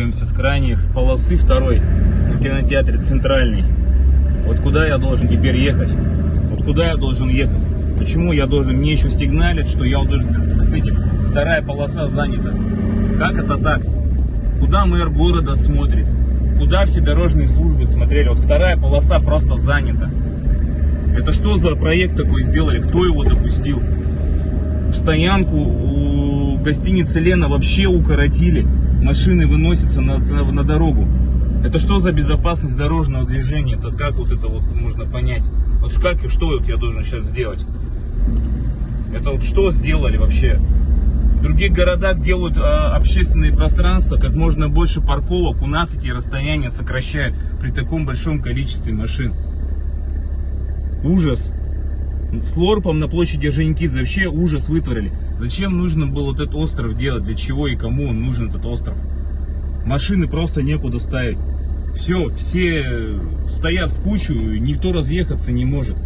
Двигаемся с крайней полосы второй на кинотеатре Центральный. Вот куда я должен теперь ехать? Вот куда я должен ехать? Почему я должен? Мне еще сигналят, что я должен... Смотрите, вторая полоса занята. Как это так? Куда мэр города смотрит? Куда все дорожные службы смотрели? Вот вторая полоса просто занята. Это что за проект такой сделали? Кто его допустил? Стоянку у гостиницы Лена вообще укоротили. Машины выносятся на дорогу. Это что за безопасность дорожного движения? Это как вот это вот можно понять? Вот как и что вот я должен сейчас сделать? Это вот что сделали вообще? В других городах делают общественные пространства, как можно больше парковок. У нас эти расстояния сокращают при таком большом количестве машин. Ужас. С лорпом на площади Орджоникидзе вообще ужас вытворили. Зачем нужно было вот этот остров делать? Для чего и кому он нужен, этот остров? Машины просто некуда ставить. Все стоят в кучу, никто разъехаться не может.